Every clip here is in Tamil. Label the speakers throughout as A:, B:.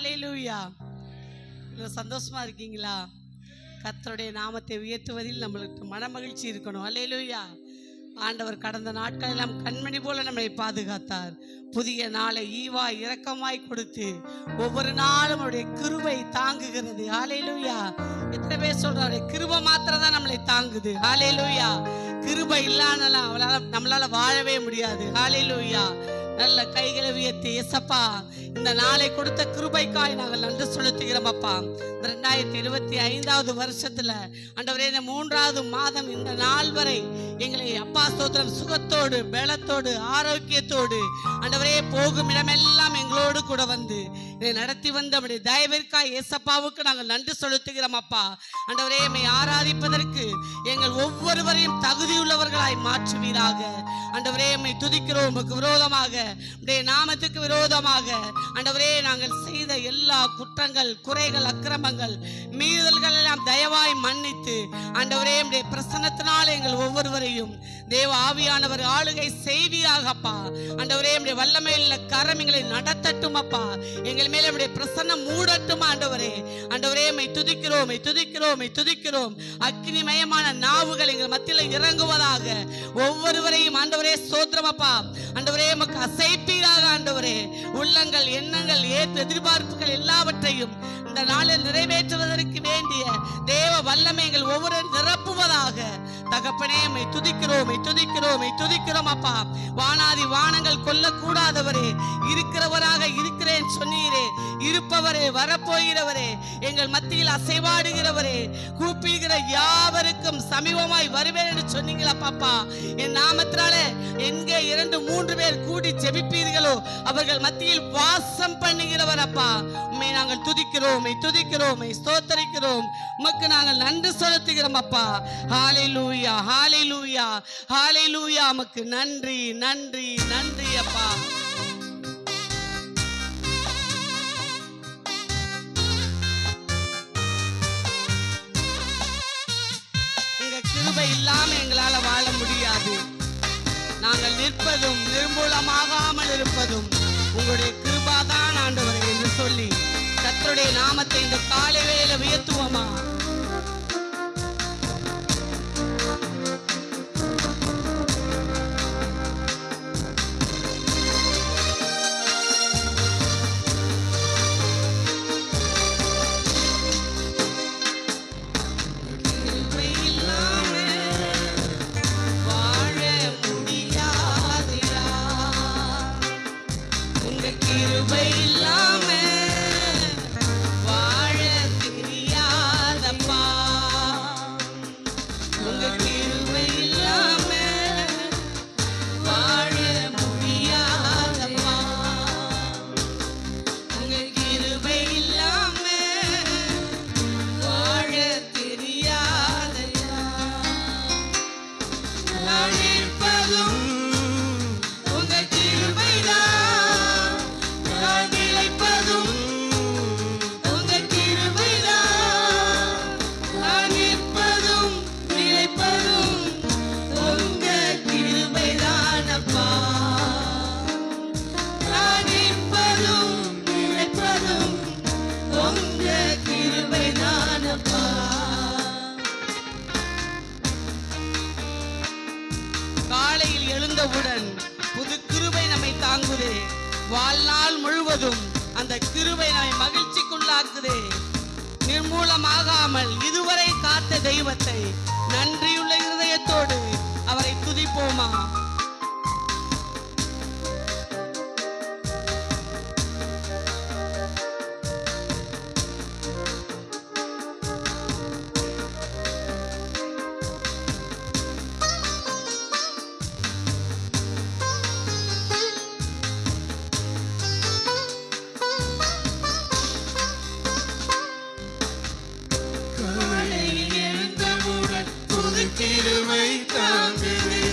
A: ஹல்லேலூயா. சந்தோஷமா இருக்கீங்களா? கர்த்தருடைய நாமத்தை உயர்த்துவதில் நம்மளுக்கு மனமகிழ்ச்சி இருக்கணும். ஹல்லேலூயா. ஆண்டவர் கடந்த நாட்கள் எல்லாம் கண்மணி போல நம்மை பாதுகாத்தார். புதிய நாளை ஈவா இரக்கமாய் கொடுத்து ஒவ்வொரு நாளும் அவருடைய கிருபை தாங்குகிறது. ஹல்லேலூயா. எத்தனை பேர் சொல்றாரு, கிருபை மாத்திரம் தான் நம்மளை தாங்குது. ஹல்லேலூயா. கிருபை இல்லாமலாம் நம்மளால வாழவே முடியாது. ஹல்லேலூயா. நல்ல கைகளை உயர்த்தி, ஏசப்பா இந்த நாளை கொடுத்த கிருபைக்காய் நாங்கள் நன்றி செலுத்துகிறோம் அப்பா. இந்த 2025வது வருஷத்துல ஆண்டவரே, இந்த 3வது மாதம் இந்த நாள் வரை எங்களை அப்பா ஸ்தோத்திரம் சுகத்தோடு பலத்தோடு ஆரோக்கியத்தோடு ஆண்டவரே போகும் இடமெல்லாம் எங்களோடு கூட வந்து இதை நடத்தி வந்த நம்முடைய தயவிற்காய் ஏசப்பாவுக்கு நாங்கள் நன்றி செலுத்துகிறோம் அப்பா. ஆண்டவரே, எம்மை ஆராதிப்பதற்கு எங்கள் ஒவ்வொருவரையும் தகுதியுள்ளவர்களாய் மாற்றுவீராக. ஆண்டவரே, எம்மை துதிக்கிறோம். உமக்கு விரோதமாக, உம்முடைய நாமத்துக்கு விரோதமாக ஆண்டவரே நாங்கள் செய்த எல்லா குற்றங்கள், குறைகள், அக்கிரமங்கள், மீறுதல்கள் எல்லாம் தயவாய் மன்னித்து ஆண்டவரே உம்முடைய பிரசன்னத்தினால் எங்கள் ஒவ்வொருவரையும் தேவ ஆவியானவர் ஆளுகை செய்வீராக அப்பா. ஆண்டவரே, உம்முடைய வல்லமையுள்ள கரம் எங்களை நடத்தட்டும் அப்பா. எங்கள் மேலே உம்முடைய பிரசன்னம் மூடட்டும் ஆண்டவரே. ஆண்டவரே, உம்மை துதிக்கிறோம், துதிக்கிறோம், துதிக்கிறோம். அக்னிமயமான நாவுகள் எங்கள் மத்தியில் இறங்குவதாக. ஒவ்வொருவரையும் ஆண்டவரே ஸ்தோத்திரம் அப்பா. ஆண்டவரே, உமக்கு அசைப்பீராக ஆண்டவரே. உள்ளங்கள், எண்ணங்கள், எதிர்பார்ப்புகள் எல்லாவற்றையும் இந்த நாளில் நிறைவேற்றுவதற்கு வேண்டிய தேவ வல்லமை எங்கள் ஒவ்வொரு நிரப்புவதாக. தகப்பனே, உம்மை துதிக்கிறோம், துதிக்கிறோம், துதிக்கிறோம் அப்பா. வானாதி வானங்கள் கொல்லக்கூடாதவரே, இருக்கிறவராக இருக்கிறேன் சொன்னீரே, இருப்பவரே, வரப்போகிறவரே, எங்கள் மத்தியில் அசைவாடுகிறவரே, கூப்பிடுகிற யாவருக்கும் சமீபமாய் வருவேன் என்று சொன்னீங்களா பாப்பா. என் நாமத்தினாலே எங்கே 2-3 பேர் கூடி ஜெபிப்பீர்களோ அவர்கள் மத்தியில் வாசம் பண்ணுகிறவர் அப்பா. உம்மை நாங்கள் துதிக்கிறோம், துதிக்கிறோம், ஸ்தோத்திரிக்கிறோம். உமக்கு நாங்கள் நன்றி செலுத்துகிறோம் அப்பா. ஹல்லேலூயா, ஹல்லேலூயா, ஹல்லேலூயா. உமக்கு நன்றி, நன்றி, நன்றி அப்பா. உங்க கிருபை இல்லாம எங்களால வாழ முடியாது. நாங்கள் நிற்பதும் நிர்மூலமாகாமல் இருப்பதும் உங்களுடைய கிருபாதான் ஆண்டவரே என்று சொல்லி கர்த்தருடைய நாமத்தை இந்த காலை வேளையில உயர்த்துவோமா? கிருபை இல்லாம வாழ தெரியாதப்பா. உங்க கிருபை இல்லாம வாழ முடியாதப்பா. உங்க கிருபை இல்லாம வாழ தெரியாதப்பா. நான் இருப்பதும் உங்க கிருபைதான், காலையில் எழுந்தவுடன் புது கிருபை நம்மை தாங்குதே. வாழ்நாள் முழுவதும் அந்த கிருபை நம்மை மகிழ்ச்சிக்குள்ளாக்குதே. நிர்மூலமாகாமல் இதுவரை காத்த தெய்வத்தை நன்றியுள்ள இருதயத்தோடு அவரை துதிப்போமா?
B: கிருபை தாங்குதே,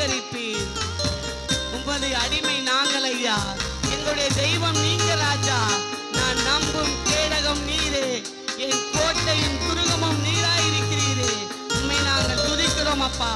A: சங்கரிப்பீர். உமது அடிமை நாங்கள் ஐயா, எங்களுடைய தெய்வம் நீங்க ராஜா. நான் நம்பும் கேடகம் நீரே, என் கோட்டையும் துருகமும் நீராயிருக்கிறீரே. உண்மை நாங்கள் துதிக்கிறோம் அப்பா.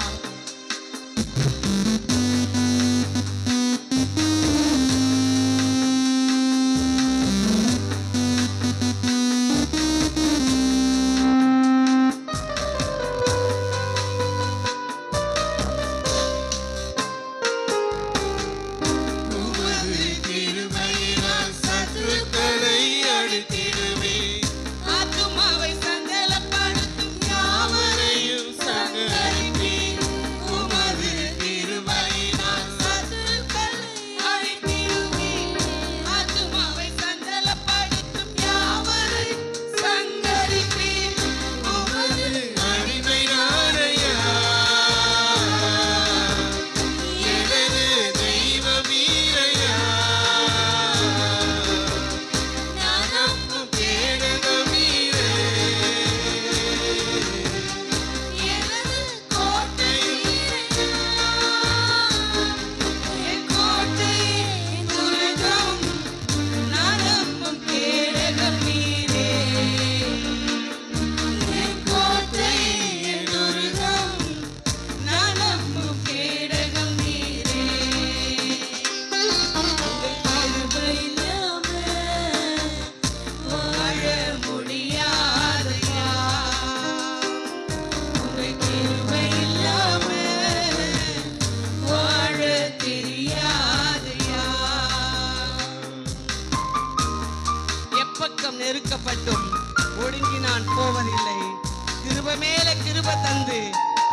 A: நெருக்கப்பட்டும் ஒடுங்கி நான் போவதில்லை. கிருபை மேல கிருபை தந்து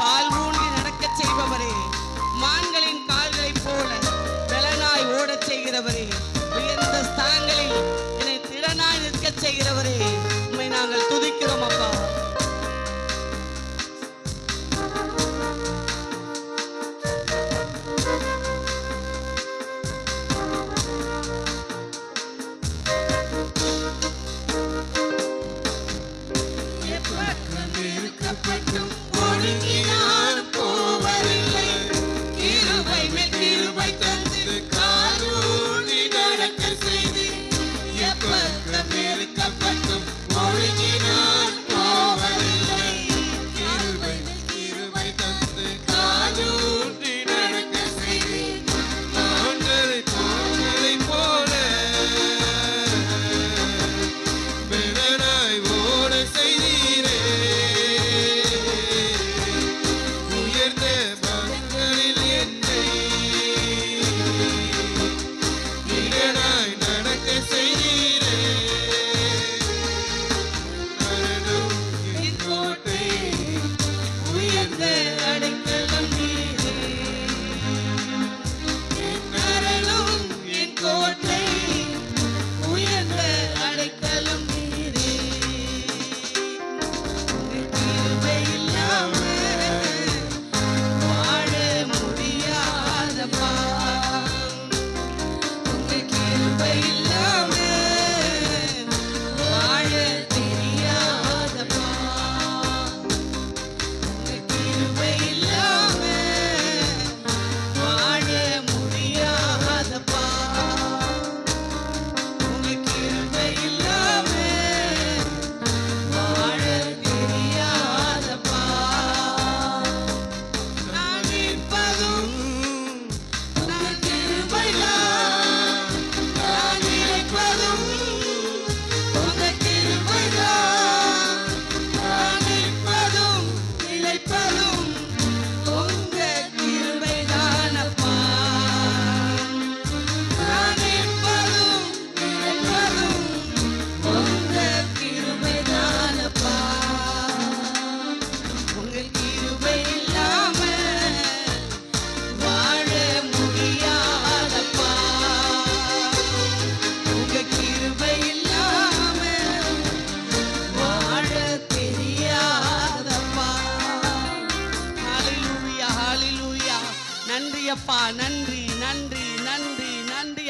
A: கால் ஊன்றி நடக்க செய்பவரே, மான்களின் கால்களைப் போல பலனாய் ஓடச் செய்கிறவரே, உயர்ந்த ஸ்தலங்களில் என்னை திறனாய் நிற்க செய்கிறவரே, உம்மை நாங்கள் துதிக்கிறோம் அப்பா.
B: ஒடுங்கி நான் போவதில்லை, கிருபை மேல் கிருபை தந்து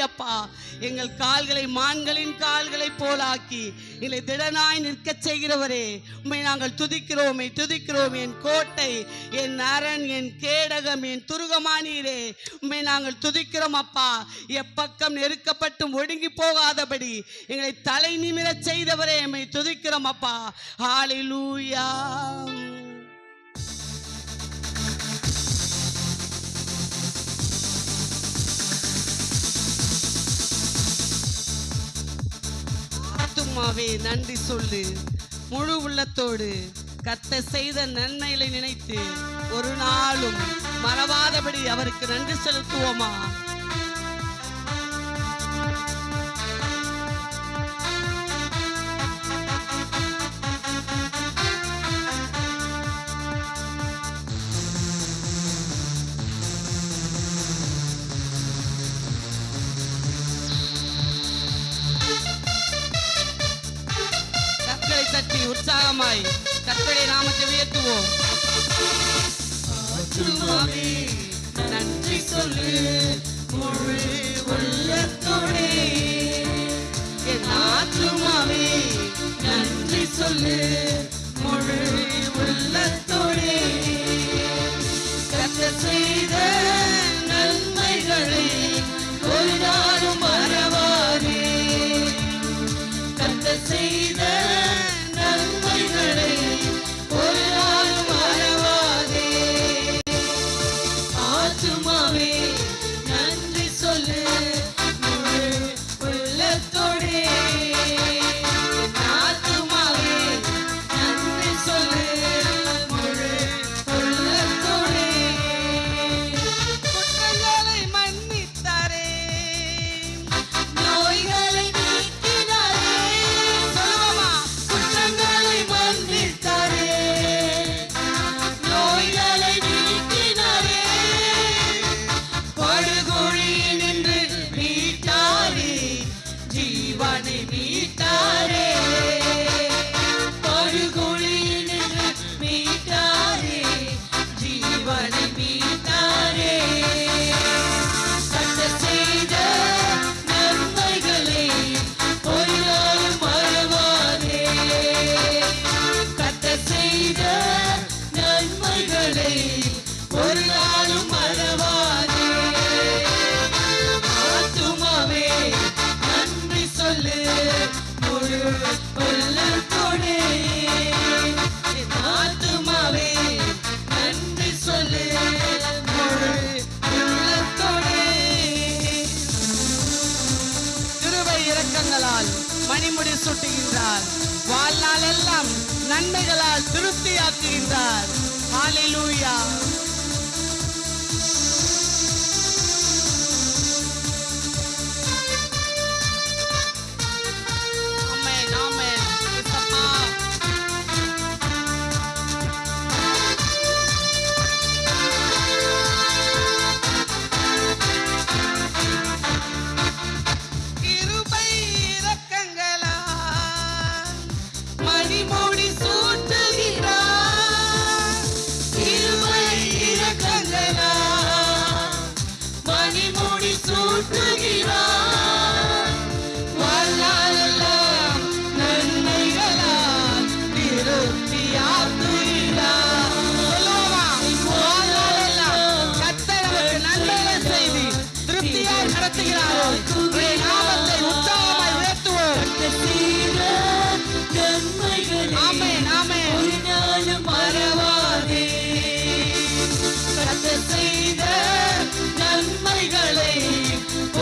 A: அப்பா. எங்கள் கால்களை மான்களின் கால்களை போலாக்கி எங்களை திடனாய் நிற்க செய்கிறவரே, உம்மை நாங்கள் துதிக்கிறோம், துதிக்கிறோம். என் கோட்டை, என் அரண், என் கேடகம், என் துருகமானீரே, உம்மை நாங்கள் துதிக்கிறோம் அப்பா. எப்பக்கம் நெருக்கப்பட்டும் ஒடுங்கி போகாதபடி எங்களை தலை நிமிரச் செய்தவரே, உம்மை துதிக்கிறோம் அப்பா. ஹல்லேலூயா. ஆத்துமாவே நன்றி சொல்லு முழு உள்ளத்தோடு. கர்த்தர் செய்த நன்மைகளை நினைத்து ஒரு நாளும் மறவாதபடி அவருக்கு நன்றி செலுத்துவோமா? தட்டி உற்சாகமாய் கர்த்தருடைய நாமத்தை உயர்த்துவோம். ஆத்துமாவே நன்றி சொல்லு முழு உள்ளத்தோடே. என் ஆத்துமாவே நன்றி சொல்லு முழு உள்ளத்தோடே. கர்த்தர் செய்த நன்மைகளை ஒரு நாளும் மறவாதே. கர்த்தர் செய்த மணிமுடி சுட்டுகின்றார். வாழ்நாள் எல்லாம் நன்மைகளால் திருப்தியாக்குகின்றார். ஹல்லேலூயா. ஆமென், ஆமென். இயேசப்பா. மணிமுடி சூட்டுகிறார். கிருபை இரக்கங்களால் மணிமுடி சூட்டுகிறார். வாழ்நாளெல்லாம் நன்மைகளால் திருப்தியாக்குகிறார். வாழ்நாளெல்லாம் கர்த்தர் நமக்கு நன்மைகள் செய்து திருப்தியாய் நடத்துகிறார். நாமத்தை உற்சாகமாய் உயர்த்துவோம். ஆமென், ஆமென். ஒரு நாளும் மறவாதே. கர்த்தர் செய்த நன்மைகளை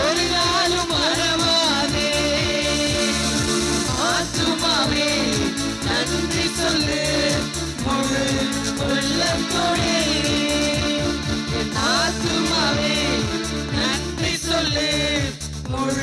A: ஒரு நாளும் மறவாதே. ஆத்துமாவே நன்றி சொல்லு முழு உள்ளத்தோடே. என் ஆத்துமாவே நன்றி சொல்லு முழு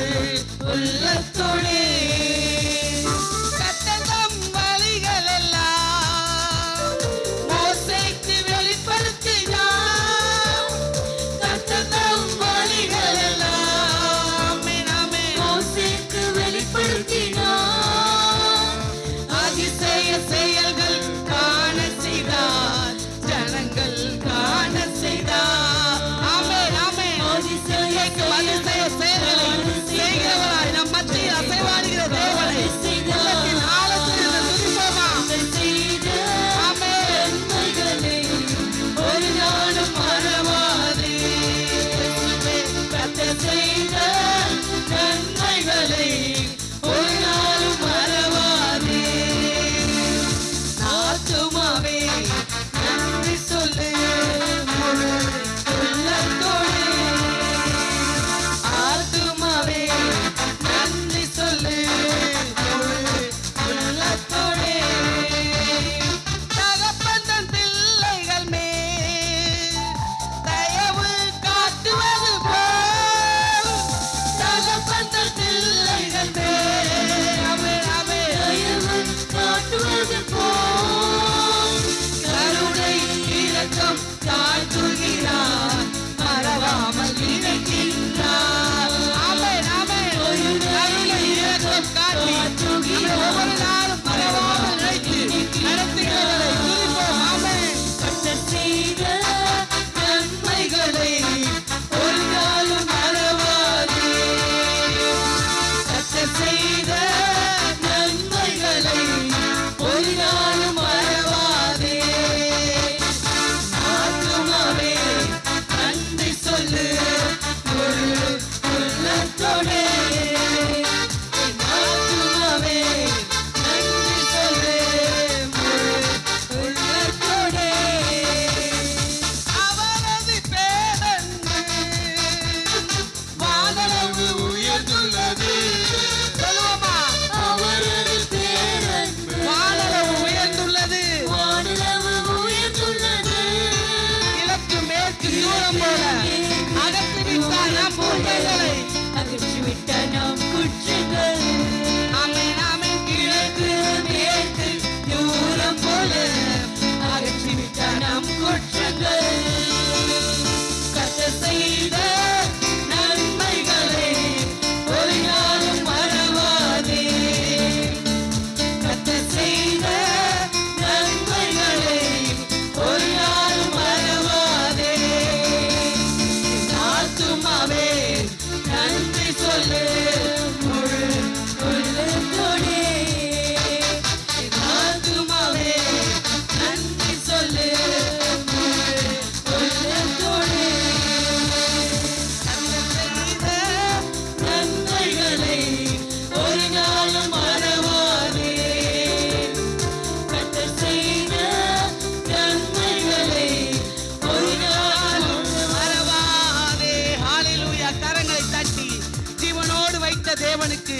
A: ஜீவித்த தேவனுக்கு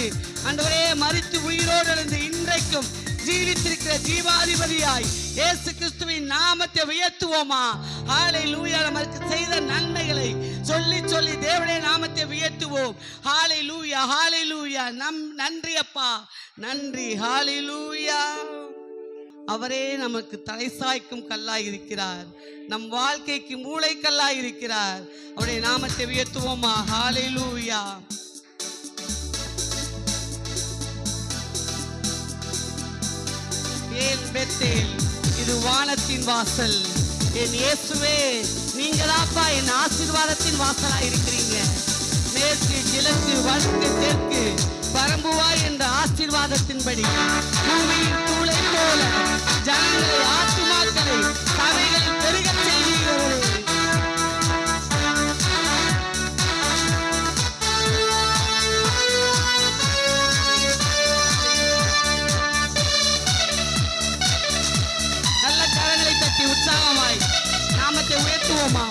A: ஆண்டவரே மரித்து உயிரோடு எழுந்து இன்றைக்கும் ஜீவித்திருக்கிற ஜீவாதிபதியாய் இயேசு கிறிஸ்துவின் நாமத்தை உயர்த்துவோமா? ஹல்லேலூயா. நமக்கு செய்த நன்மைகளை சொல்லி சொல்லி தேவனுடைய நாமத்தை உயர்த்துவோம். ஹல்லேலூயா, ஹல்லேலூயா. நன்றி அப்பா, நன்றி. ஹல்லேலூயா. அவரே நமக்கு தலை சாய்க்கும் கல்லாய் இருக்கிறார், நம் வாழ்க்கைக்கு மூளை கல்லாய் இருக்கிறார். அவருடைய நாமத்தை உயர்த்துவோமா? ஹல்லேலூயா. பெத்தேல், இது வானத்தின் வாசல். என் இயேசுவே, நீங்களாப்பா என் ஆசீர்வாதத்தின் வாசலா இருக்கிறீங்க. மேற்கு கிழக்கு வடக்கு தெற்கு பரம்புவாய் என்ற ஆசீர்வாதத்தின்படி பூமியின் தூளை போல ஜனங்களை ஆத்துமாக்களை சபைகளை பெருகச் செய்கிறீர்கள். உற்சாகமாய் நாமத்தை உயர்த்துவோமா?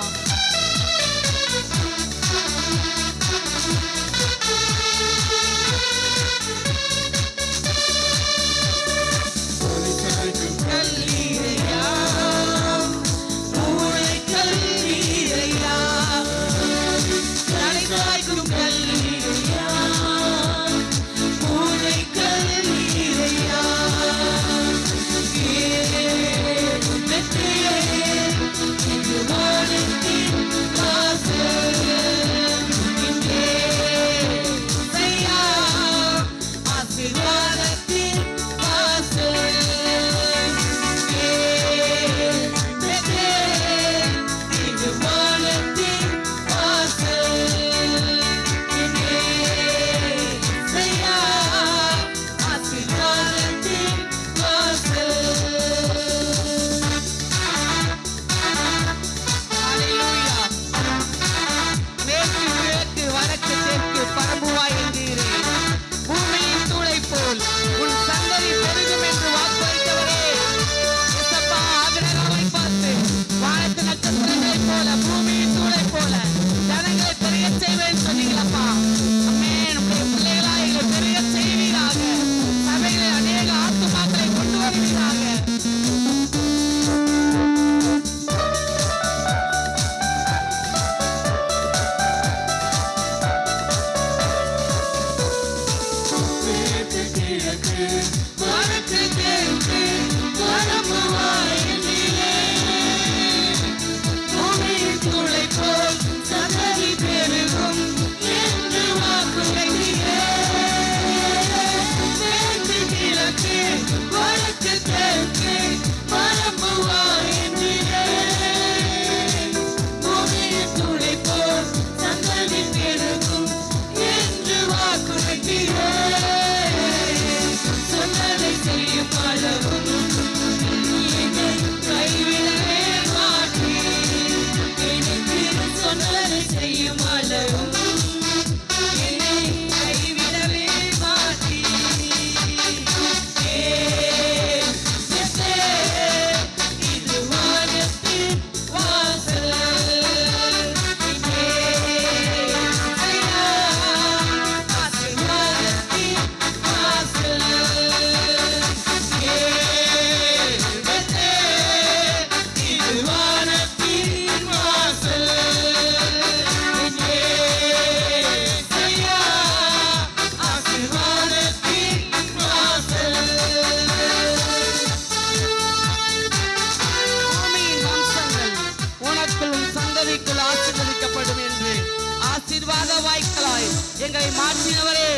A: எங்களை மாற்றினவரே,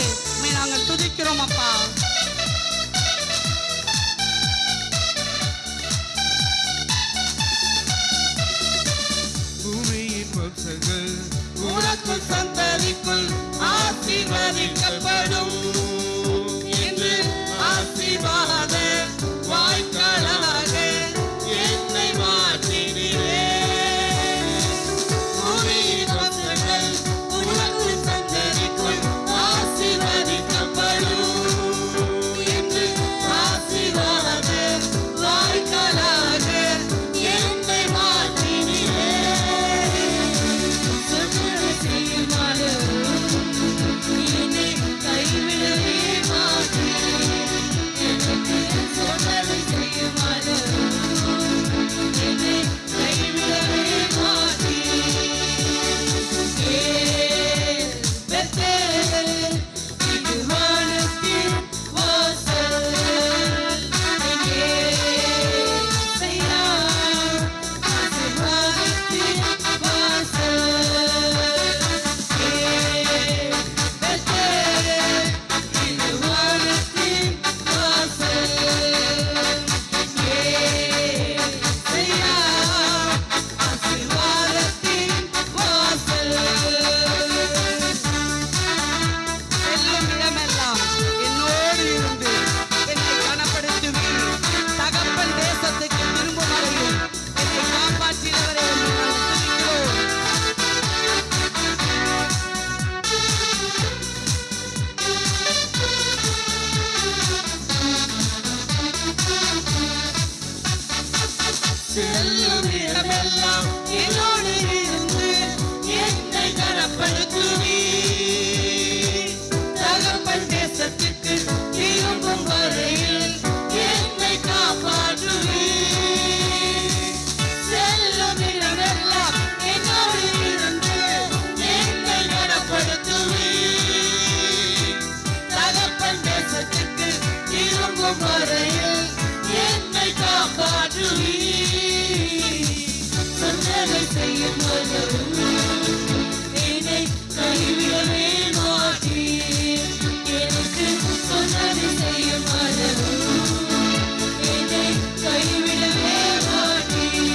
A: நாங்கள் துதிக்கிறோம் அப்பா.
B: பூமியின் வம்சங்கள்
A: உனக்கு சந்ததிக்குள் ஆசீர்வதிக்கப்படும் என்று ஆசீர்வாத வாய்க்காலாக என்னை மாற்றினீரே. பூமியின் வம்சங்கள் உனக்கு சந்ததிக்குள் ஆசீர்வதிக்கப்படும் என்னோடு இருந்து என்னை கனப்படுத்துவீர். தகப்பன் தேசத்துக்கு திரும்பும் வரையில் என்னை காப்பாற்றுவீர். செல்லும் இடமெல்லாம் என்னோடு இருந்து என்னை கனப்படுத்துவீர். தகப்பன் தேசத்துக்கு திரும்பும் வரையில் என்னை காப்பாற்றுவீர். சொன்னதை செய்யும் என்னை கைவிடவே மாட்டீர். எனக்கு சொன்னதை செய்யும் என்னை கைவிடவே மாட்டீர்.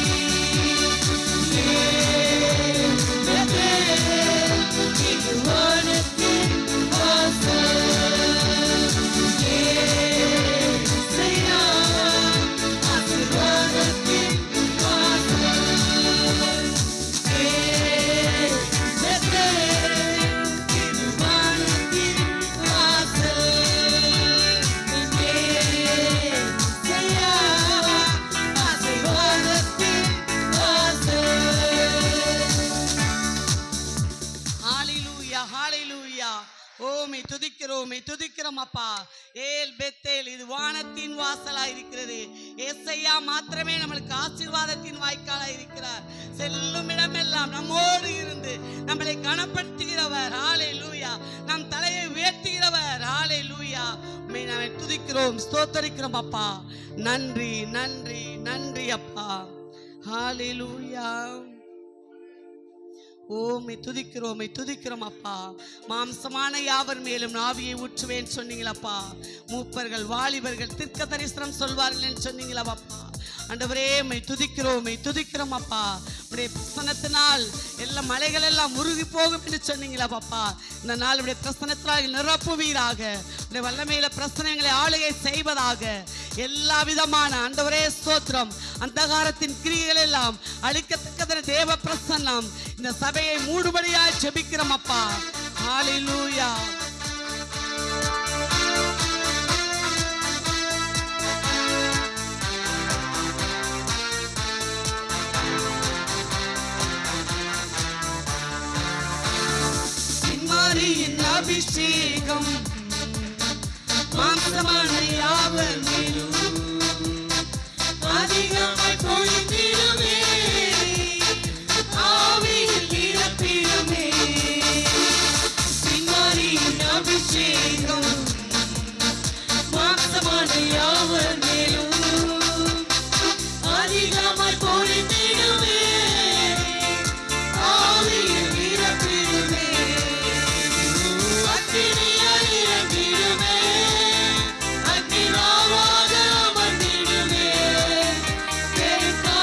A: இது வானத்தின் வாசல். ஏசையா, ஆசீர்வாதத்தின் வாசல். இது வானத்தின் வாசல். ஏசையா, ஆசீர்வாதத்தின் வாசல். ஹalleluya ஹalleluya. ஓமை துதிக்கிறோம் அப்பா. ஏல் பெத்தேல் இது வானத்தின் வாசலா இருக்கிறது. ஏசையா மாத்திரமே நம்மளுக்கு ஆசீர்வாதத்தின் வாய்க்காலா இருக்கிறார். செல்லும் இடமெல்லாம் நம்மோடு இருந்து நம்மளை கனப்படுத்துகிறவர். ஹalleluya. நம் தலையை உயர்த்துகிறவர். ஹalleluya. உம்மை நாம் துதிக்கிறோம், ஸ்தோத்தரிக்கிறோம் அப்பா. நன்றி நன்றி நன்றி அப்பா. ஹalleluya. ஓமை துதிக்கிறோம் அப்பா. மாம்சமான யாவர் மேலும் ஆவியை ஊற்றுவேன் சொன்னீங்களப்பா. மூப்பர்கள் வாலிபர்கள் தீர்க்க தரிசனம் சொல்வார்கள் சொன்னீங்களா அப்பா. ஆண்டவரே உம்மை துதிக்கிறோம் அப்பா. உடைய பிரசன்னத்தினால் எல்லா மலைகள் எல்லாம் உருகி போகும் என்று சொன்னீங்களா அப்பா. இந்த நாள் உடைய பிரசன்னத்தினால் நிரப்புவீராக. உடைய வல்லமையில பிரசனங்களை ஆளுகை செய்வதாக. எல்லா விதமான ஆண்டவரே ஸ்தோத்திரம். அந்தகாரத்தின் கிரியைகள் எல்லாம் அழிக்கத்தக்கத தேவ பிரசன்னம் இந்த சபையை மூடுபடியாய் ஜெபிக்கிறோம் அப்பா. ஹalleluya. சிம்மாரியின் அபிஷேகம் மாம்சமான யாவர் மேலும் அதிகமாய் பொழிந்திடுமே. ஆவியில் நிரப்பிடுமே. சிம்மாரியின் அபிஷேகம் மாம்சமான யாவர் மேலும் அதிகமாய் பொழிந்திடுமே. ஆவியில் நிரப்பிடுமே. அக்கினியாய் இறங்கிடுமே. அக்கினியாக அமர்ந்திடுமே. பெருக்கா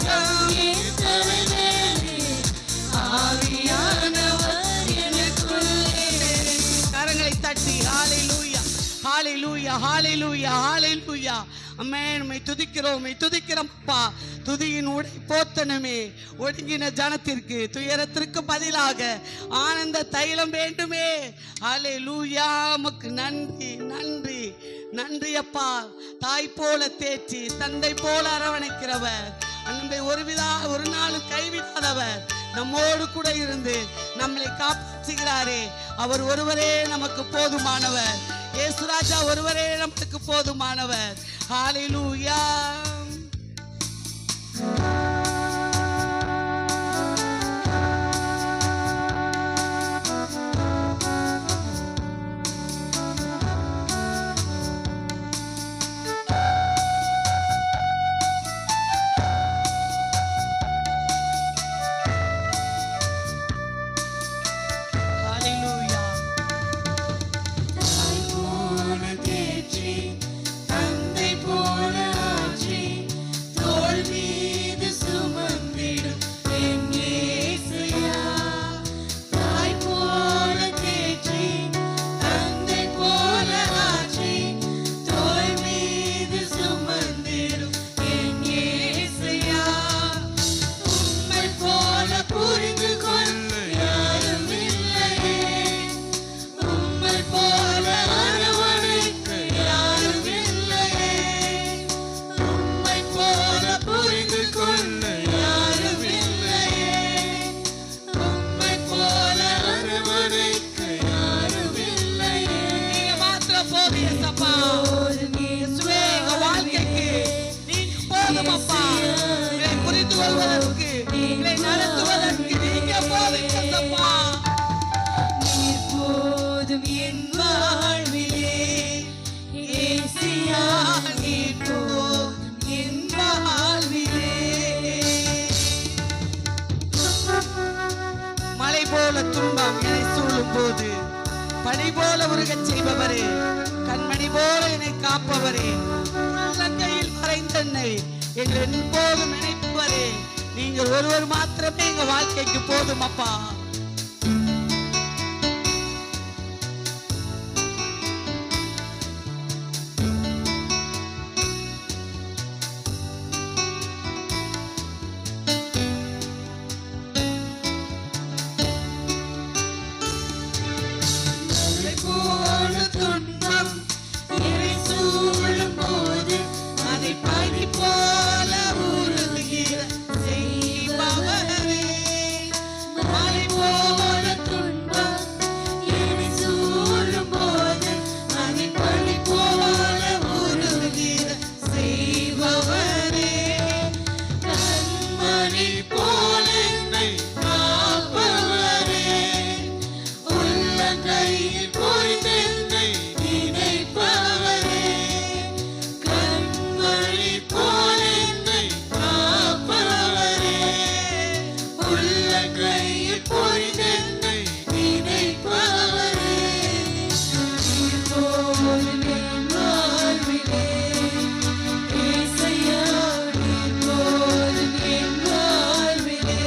A: அபிஷேகம்
C: என் தலைவரே, ஆவியானவர் எனக்குள்ளே.
A: கரங்களை தட்டி ஹalleluya ஹalleluya ஹalleluya ஹalleluya. ஆமென். உம்மை துதிக்கிறோம், உம்மை துதிக்கிறோம் அப்பா. துதியின் உடை போத்தனமே, ஒடுங்கின ஜனத்திற்கு துயரத்திற்கு பதிலாக ஆனந்த தைலம் வேண்டுமே. ஹalleluya. உமக்கு நன்றி நன்றி நன்றி அப்பா. தாய் போல தேற்றி தந்தை போல அரவணைக்கிறவர், நம்மை ஒரு நாளும் கைவிடாதவர், நம்மோடு கூட இருந்து நம்மளை காப்பாற்றுகிறாரே, அவர் ஒருவரே நமக்கு போதுமானவர். இயேசுராஜா ஒருவரே நமக்கு போதுமானவர். ஹalleluya.
C: தாய் போல தேற்றி தந்தை போல ஆற்றி தோள் மீது சுமந்திடும் என் இயேசையா. தாய் போல தேற்றி தந்தை போல ஆற்றி தோள் மீது சுமந்திடும் என் இயேசையா. உம்மை போல புரிந்து கொள்ள யாரும் இல்லையே, உம்மை போல அரவணைக்க யாரும் இல்லையே, உம்மை போல புரிந்து கொள்ள யாரும் இல்லையே, உம்மை போல அரவணைக்க யாரும் இல்லையே.
A: நீங்க மாத்திரம் போதும் ஏசப்பா. இயேசுவே, எங்க வாழ்க்கைக்கு நீங்க போதும் அப்பா. எங்களை புரிந்து கொள்வதற்கு, எங்களை நடத்துவதற்கு நீங்க போதும் ஏசப்பா.
C: நீர் போதும் என் வாழ்விலே, இயேசுயா நீர் போதும் என் வாழ்விலே.
A: மலை போல துன்பம் என்னை சூழும் போது, பனி போல உருகச் செய்பவரே, கண்மணி போல என்னை காப்பவரே, உள்ளங்கையில் மறைந்தென்னை எங்கள் எப்போதும் நினைப்பவரே, நீங்கள் ஒருவர் மாத்திரமே எங்க வாழ்க்கைக்கு போதும் அப்பா.
C: மலை போல துன்பம் என்னை சூழும் போது, அதை பனி போல உருகுகிற செய்பவரே. மலை போல துன்பம் என்னை சூழும் போது, அதை பனி போல உருகுகிற செய்பவரே. கண்மணி போல என்னை காப்பவரே, உள்ளங்கையில் பொறித்தென்னை நினைப்பவரே. கண்மணி போல என்னை காப்பவரே, உள்ளங்கையில் பொறித்தென்னை நினைப்பவரே. நீர் போதும் என் வாழ்விலே, இயேசையா நீர் போதும் என் வாழ்விலே.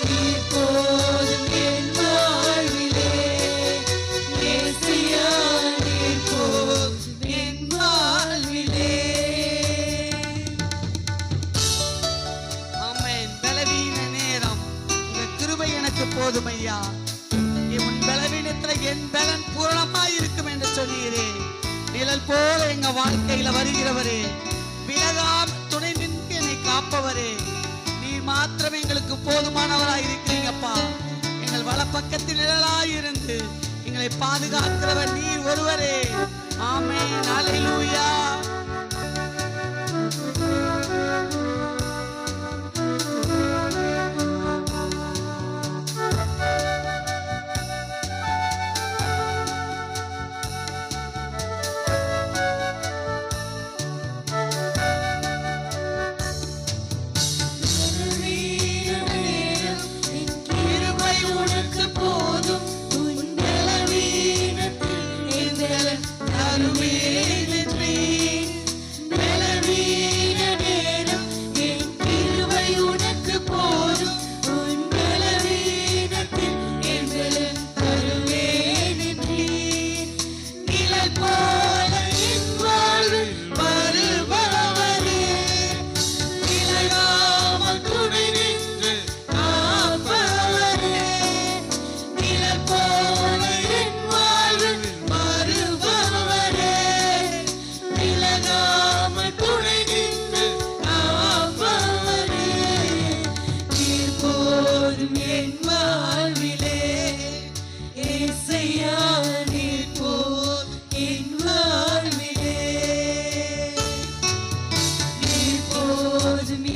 C: நீர் போதும் என் வாழ்விலே, இயேசையா நீர் போதும் என் வாழ்விலே.
A: ஆமென். பலவீன நேரம் உங்க கிருபை எனக்கு போதும் ஐயா. உன் பலவீனத்துல என் பலன் பூரணமாய் இருக்கும் என்று சொன்னீரே. நிழல் போல எங்க வாழ்க்கையில வருகிறவரே, விலகாம துணை நின்று என்னை காப்பவரே, நீர் மாத்திரம் எங்களுக்கு போதுமானவராய் இருக்கிறீங்கப்பா. எங்கள் வலப்பக்கத்தில் நிழலாய் இருந்து எங்களை பாதுகாக்கிறவர் நீர் ஒருவரே. ஆமென். ஹalleluya.
C: கிருபை உனக்கு போதும், உன் பலவீனத்தில் என் பலன் தருவேன்.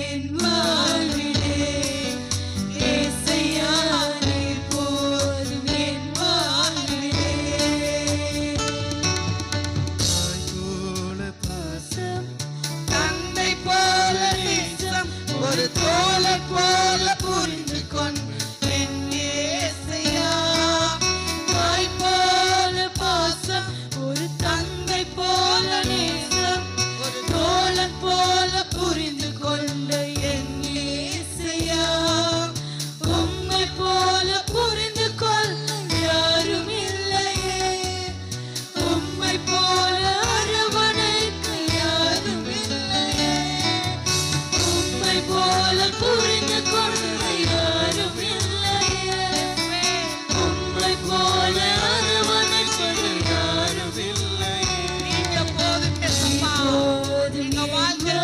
C: என் வாழ்விலே ஏசையா நீர் போதும் என் வாழ்விலே
B: தாய் போல
C: பாசம்
A: தந்தை போல நேசம் ஒரு தோழன் போல புரிந்து கொண்ட என் இயேசையா.
C: தாய் போல பாசம் ஒரு தந்தை போல நேசம் ஒரு தோழன் போல புரிந்து கொண்ட என் இயேசையா. உம்மை போல புரிந்து கொள்ள யாரும் இல்லையே, உம்மை போல அரவணைக்க யாரும் இல்லையே, உம்மை போல புரிந்து கொள்ள யாரும் இல்லையே, உம்மை போல அரவணைக்க யாரும் இல்லையே.
A: நீங்க போதும் ஏசப்பா. எங்க வாழ்க்கைக்கு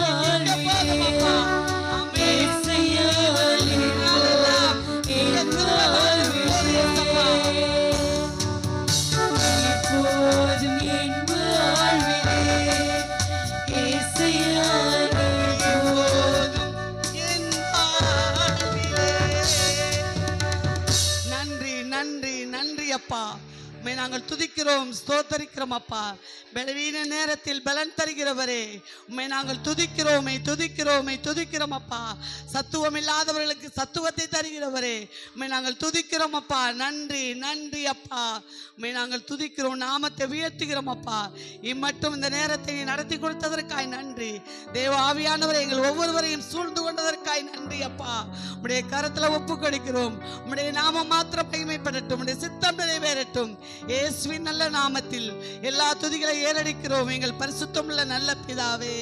A: நீங்க போதும் அப்பா. ஆமென்.
C: ஏசையா நீர்
A: நாளெல்லாம் உங்க கிருபை போதும் ஏசப்பா.
C: போதும் என் வாழ்விலே ஏசையா நீர் போதும்.
A: என் வாழ்விலே. நன்றி நன்றி நன்றி அப்பா. உம்மை நாங்கள் துதிக்கிறோம், ஸ்தோத்தரிக்கிறோம் அப்பா. பலவீன நேரத்தில் பலன் தருகிறவரே, உம்மை நாங்கள் துதிக்கிறோம் துதிக்கிறோம் அப்பா. சத்துவம் இல்லாதவர்களுக்கு சத்துவத்தை தருகிறவரே, உம்மை நாங்கள் துதிக்கிறோம் அப்பா. நன்றி நன்றி அப்பா. உம்மை நாங்கள் துதிக்கிறோம், நாமத்தை உயர்த்துகிறோம் அப்பா. இம்மட்டும் இந்த நேரத்தை நீ நடத்தி கொடுத்ததற்காய் நன்றி. தேவ ஆவியானவரை எங்கள் ஒவ்வொருவரையும் சூழ்ந்து கொண்டதற்காய் நன்றி அப்பா. உம்முடைய கரத்துல ஒப்பு கொடுக்கிறோம். உம்முடைய நாமம் மாத்திரம் மகிமைப்படட்டும், உம்முடைய சித்தம் நிறைவேறட்டும். இயேசுவின் நல்ல நாமத்தில் எல்லா துதிகளை ஏறடிக்கிறோம் எங்கள் பரிசுத்தமுள்ள நல்ல பிதாவே.